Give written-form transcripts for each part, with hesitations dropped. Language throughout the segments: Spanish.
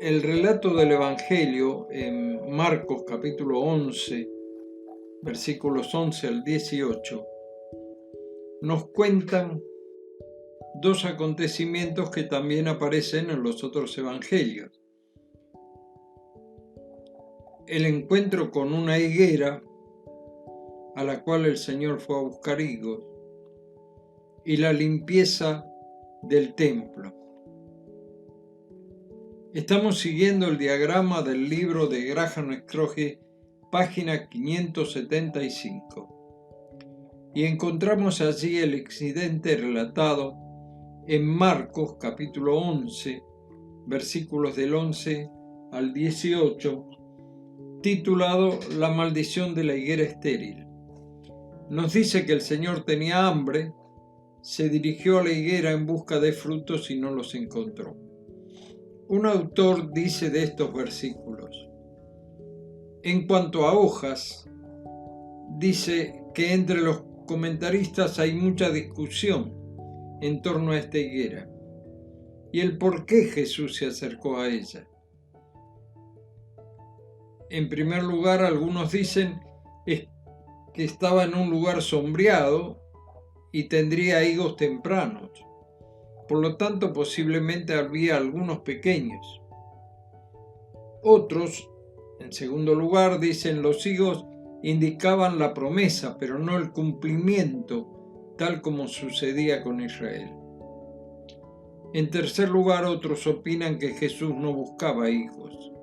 El relato del Evangelio en Marcos capítulo 11, versículos 11 al 18, nos cuentan dos acontecimientos que también aparecen en los otros evangelios. El encuentro con una higuera a la cual el Señor fue a buscar higos y la limpieza del templo. Estamos siguiendo el diagrama del libro de Graham Scroggie, página 575, y encontramos allí el incidente relatado en Marcos capítulo 11, versículos del 11 al 18, titulado La maldición de la higuera estéril. Nos dice que el Señor tenía hambre, se dirigió a la higuera en busca de frutos y no los encontró. Un autor dice de estos versículos: en cuanto a hojas, dice que entre los comentaristas hay mucha discusión en torno a esta higuera y el por qué Jesús se acercó a ella. En primer lugar, algunos dicen que estaba en un lugar sombreado y tendría higos tempranos. Por lo tanto, posiblemente había algunos pequeños. Otros, en segundo lugar, dicen los higos indicaban la promesa, pero no el cumplimiento, tal como sucedía con Israel. En tercer lugar, otros opinan que Jesús no buscaba higos,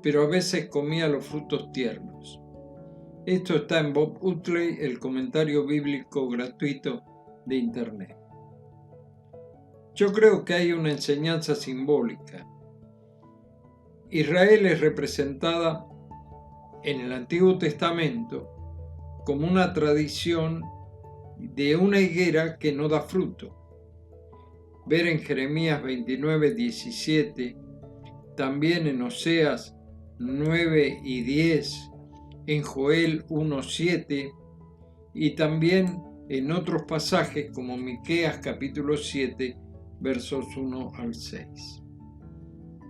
pero a veces comía los frutos tiernos. Esto está en Bob Utley, el comentario bíblico gratuito de Internet. Yo creo que hay una enseñanza simbólica. Israel es representada en el Antiguo Testamento como una tradición de una higuera que no da fruto. Ver en Jeremías 29, 17, también en Oseas 9 y 10, en Joel 1, 7 y también en otros pasajes como Miqueas capítulo 7, versos 1 al 6.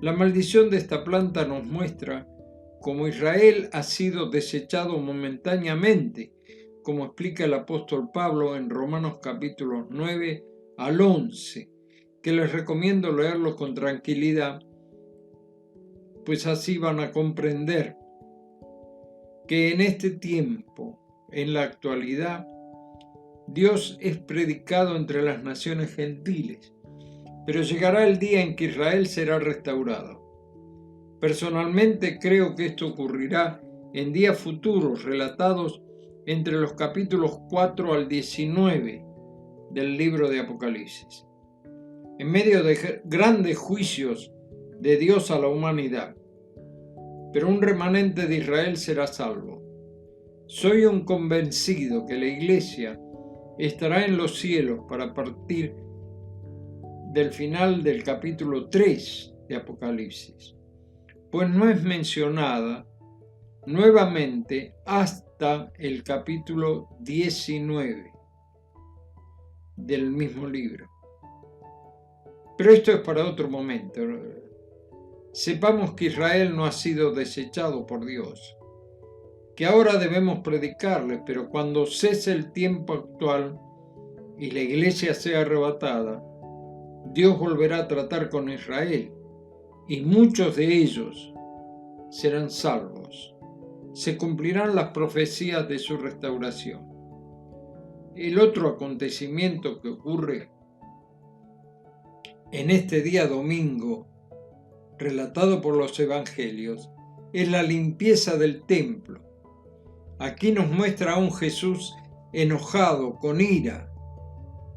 La maldición de esta planta nos muestra cómo Israel ha sido desechado momentáneamente, como explica el apóstol Pablo en Romanos capítulos 9 al 11, que les recomiendo leerlos con tranquilidad, pues así van a comprender que en este tiempo, en la actualidad, Dios es predicado entre las naciones gentiles, pero llegará el día en que Israel será restaurado. Personalmente creo que esto ocurrirá en días futuros relatados entre los capítulos 4 al 19 del libro de Apocalipsis, en medio de grandes juicios de Dios a la humanidad. Pero un remanente de Israel será salvo. Soy un convencido que la Iglesia estará en los cielos para partir del final del capítulo 3 de Apocalipsis, pues no es mencionada nuevamente hasta el capítulo 19 del mismo libro. Pero esto es para otro momento. Sepamos que Israel no ha sido desechado por Dios, que ahora debemos predicarle, pero cuando cese el tiempo actual y la iglesia sea arrebatada, Dios volverá a tratar con Israel y muchos de ellos serán salvos. Se cumplirán las profecías de su restauración. El otro acontecimiento que ocurre en este día domingo, relatado por los evangelios, es la limpieza del templo. Aquí nos muestra a un Jesús enojado, con ira,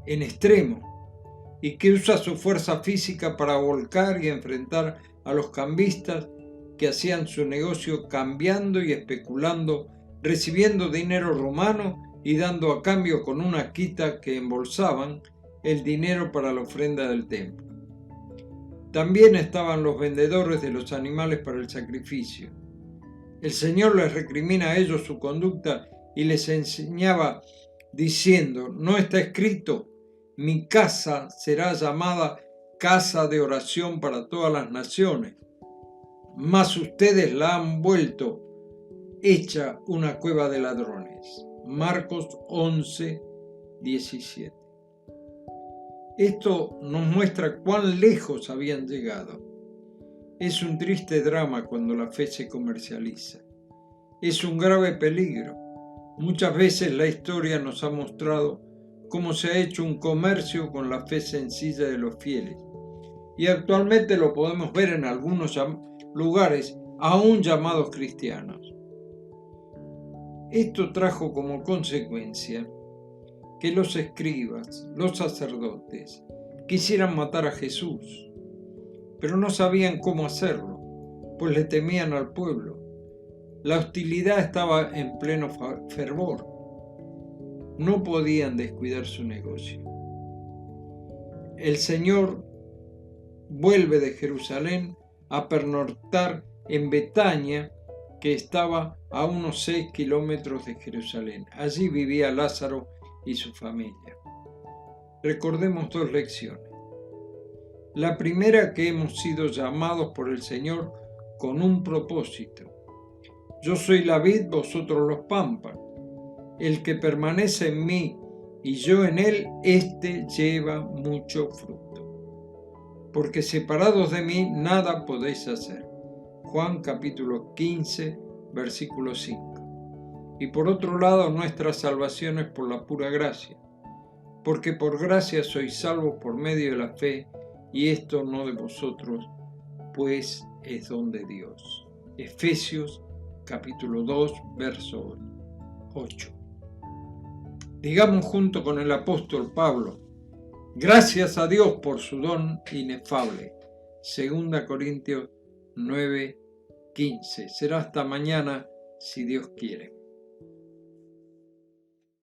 en extremo, y que usa su fuerza física para volcar y enfrentar a los cambistas que hacían su negocio cambiando y especulando, recibiendo dinero romano y dando a cambio con una quita que embolsaban el dinero para la ofrenda del templo. También estaban los vendedores de los animales para el sacrificio. El Señor les recrimina a ellos su conducta y les enseñaba diciendo: ¿no está escrito, mi casa será llamada casa de oración para todas las naciones, mas ustedes la han vuelto hecha una cueva de ladrones. Marcos 11, 17. Esto nos muestra cuán lejos habían llegado. Es un triste drama cuando la fe se comercializa. Es un grave peligro. Muchas veces la historia nos ha mostrado cómo se ha hecho un comercio con la fe sencilla de los fieles. Y actualmente lo podemos ver en algunos lugares aún llamados cristianos. Esto trajo como consecuencia que los escribas, los sacerdotes, quisieran matar a Jesús, pero no sabían cómo hacerlo, pues le temían al pueblo. La hostilidad estaba en pleno fervor. No podían descuidar su negocio. El Señor vuelve de Jerusalén a pernoctar en Betania, que estaba a unos 6 kilómetros de Jerusalén. Allí vivía Lázaro y su familia. Recordemos 2 lecciones. La primera, que hemos sido llamados por el Señor con un propósito. Yo soy la vid, vosotros los pámpanos. El que permanece en mí y yo en él, éste lleva mucho fruto. Porque separados de mí nada podéis hacer. Juan capítulo 15, versículo 5. Y por otro lado, nuestra salvación es por la pura gracia. Porque por gracia sois salvos por medio de la fe, y esto no de vosotros, pues es don de Dios. Efesios capítulo 2, verso 8. Digamos junto con el apóstol Pablo: gracias a Dios por su don inefable. 2 Corintios 9, 15. Será hasta mañana, si Dios quiere.